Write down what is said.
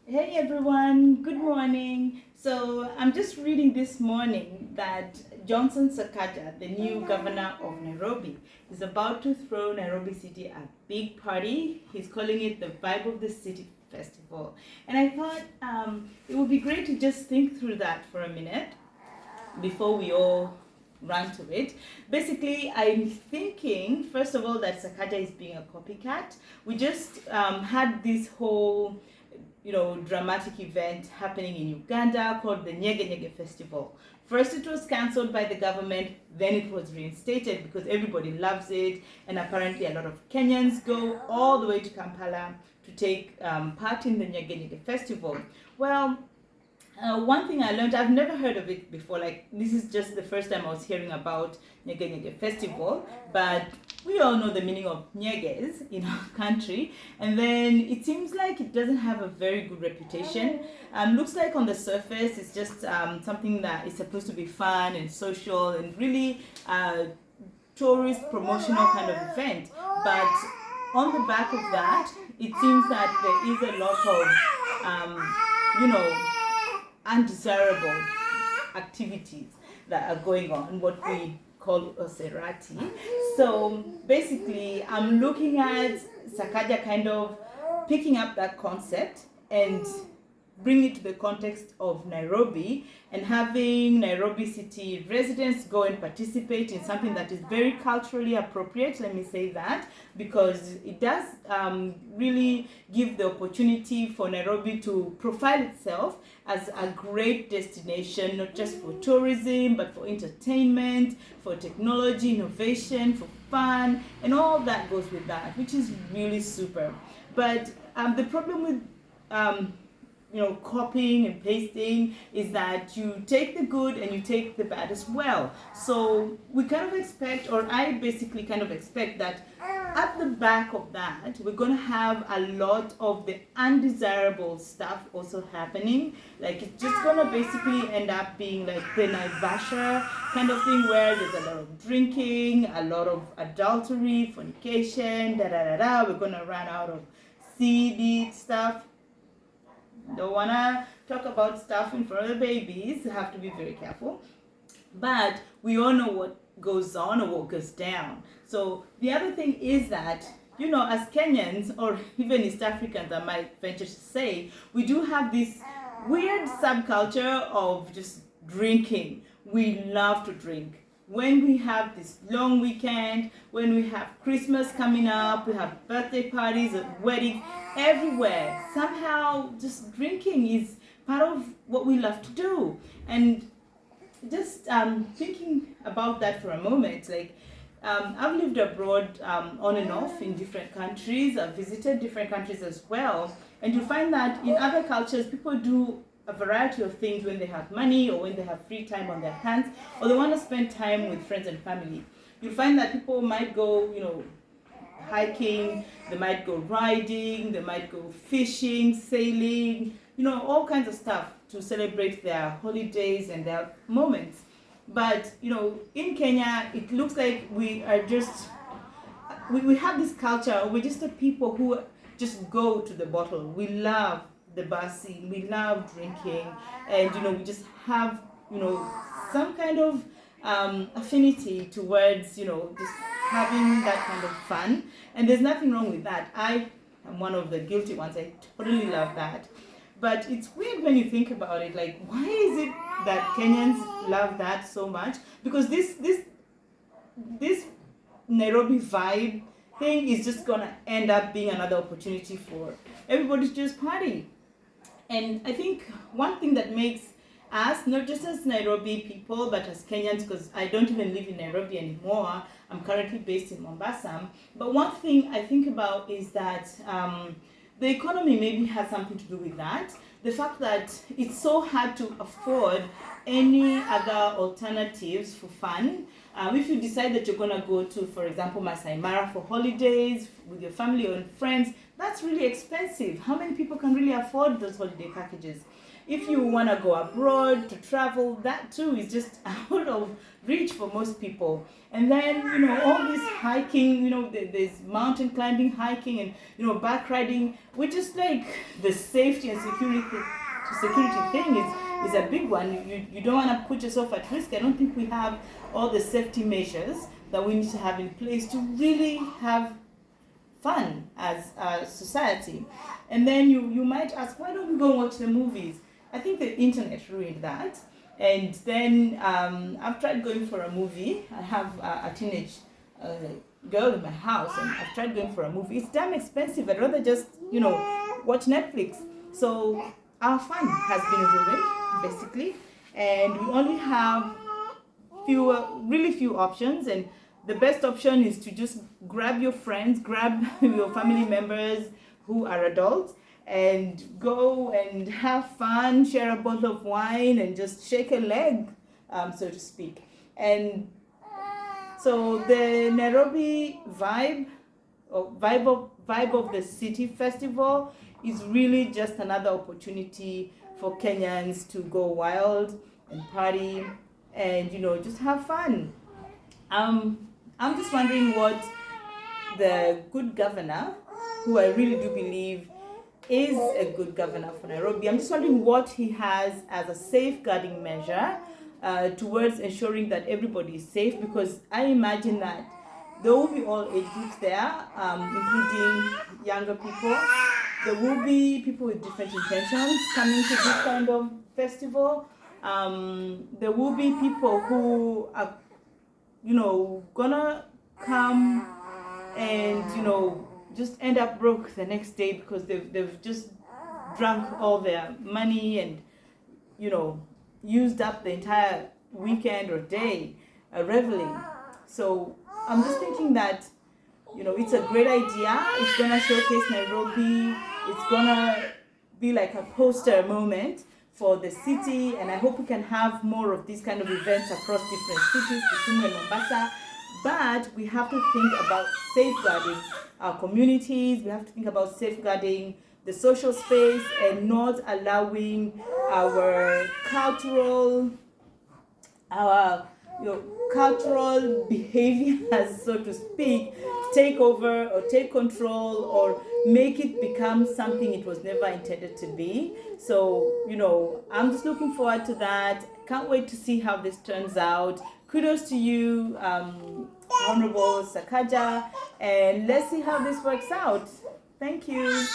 Hey everyone, good morning. So I'm just reading this morning that Johnson Sakaja, the new governor of Nairobi, is about to throw Nairobi City a big party. He's calling it the Vibe of the City Festival. And I thought it would be great to just think through that for a minute before we all run to it. Basically, I'm thinking, first of all, that Sakaja is being a copycat. We just had this whole dramatic event happening in Uganda called the Nyege Nyege Festival. First it was cancelled by the government, then it was reinstated because everybody loves it, and apparently a lot of Kenyans go all the way to Kampala to take part in the Nyege Nyege Festival. Well, one thing I learned, I've never heard of it before. Like, this is just the first time I was hearing about Nyege Nyege Festival, but we all know the meaning of nyeges in our country, and then it seems like it doesn't have a very good reputation. Looks like on the surface it's just something that is supposed to be fun and social and really tourist promotional kind of event, but on the back of that, it seems that there is a lot of you know undesirable activities that are going on, what we call Oserati. So basically, I'm looking at Sakaja kind of picking up that concept and bring it to the context of Nairobi and having Nairobi city residents go and participate in something that is very culturally appropriate, let me say that, because it does really give the opportunity for Nairobi to profile itself as a great destination, not just for tourism, but for entertainment, for technology, innovation, for fun, and all that goes with that, which is really super. But the problem with copying and pasting is that you take the good and you take the bad as well. So we kind of expect, or I basically kind of expect that at the back of that, we're going to have a lot of the undesirable stuff also happening. Like, it's just going to basically end up being like the Naivasha kind of thing, where there's a lot of drinking, a lot of adultery, fornication, da da da da. We're going to run out of seedy stuff. Don't want to talk about stuff in front of the babies. Have to be very careful. But we all know what goes on or what goes down. So the other thing is that, as Kenyans or even East Africans, I might venture to say, we do have this weird subculture of just drinking. We love to drink. When we have this long weekend, when we have Christmas coming up, we have birthday parties, weddings, everywhere. Somehow just drinking is part of what we love to do. And just thinking about that for a moment, like I've lived abroad on and off in different countries. I've visited different countries as well. And you find that in other cultures, people do a variety of things when they have money or when they have free time on their hands, or they want to spend time with friends and family. You find that people might go, hiking, they might go riding, they might go fishing, sailing, all kinds of stuff to celebrate their holidays and their moments. But, in Kenya, it looks like we are just, we have this culture, we're just the people who just go to the bottle. We love the bar scene, we love drinking, and we just have some kind of affinity towards just having that kind of fun, and there's nothing wrong with that. I am one of the guilty ones. I totally love that. But it's weird when you think about it, like, why is it that Kenyans love that so much? Because this Nairobi vibe thing is just gonna end up being another opportunity for everybody to just party. And I think one thing that makes us, not just as Nairobi people, but as Kenyans, because I don't even live in Nairobi anymore, I'm currently based in Mombasa. But one thing I think about is that the economy maybe has something to do with that. The fact that it's so hard to afford any other alternatives for fun. If you decide that you're going to go to, for example, Masai Mara for holidays with your family or friends, that's really expensive. How many people can really afford those holiday packages? if you want to go abroad to travel, that too is just out of reach for most people. And then, all this hiking, there's mountain climbing, hiking, and, bike riding, which is like the safety and security thing is a big one. You don't want to put yourself at risk. I don't think we have all the safety measures that we need to have in place to really have fun as a society. And then you might ask, why don't we go watch the movies? I think the internet ruined that. And then I've tried going for a movie. I have a teenage girl in my house, and I've tried going for a movie. It's damn expensive. I'd rather just, watch Netflix. So our fun has been ruined, basically. And we only have really few options. And the best option is to just grab your friends, grab your family members who are adults, and go and have fun, share a bottle of wine, and just shake a leg, so to speak. And so the Nairobi vibe of the city festival is really just another opportunity for Kenyans to go wild and party and just have fun. I'm just wondering what the good governor, who I really do believe is a good governor for Nairobi, I'm just wondering what he has as a safeguarding measure towards ensuring that everybody is safe, because I imagine that there will be all age groups there, including younger people. There will be people with different intentions coming to this kind of festival. There will be people who are gonna come and just end up broke the next day because they've just drunk all their money and used up the entire weekend or day reveling. So I'm just thinking that it's a great idea. It's gonna showcase Nairobi. It's gonna be like a poster moment for the city, and I hope we can have more of these kind of events across different cities, Kisumu and Mombasa. But we have to think about safeguarding our communities. We have to think about safeguarding the social space and not allowing our cultural behaviors, so to speak, take over or take control or make it become something it was never intended to be. So, I'm just looking forward to that. Can't wait to see how this turns out. Kudos to you, Honorable Sakaja, and let's see how this works out. Thank you.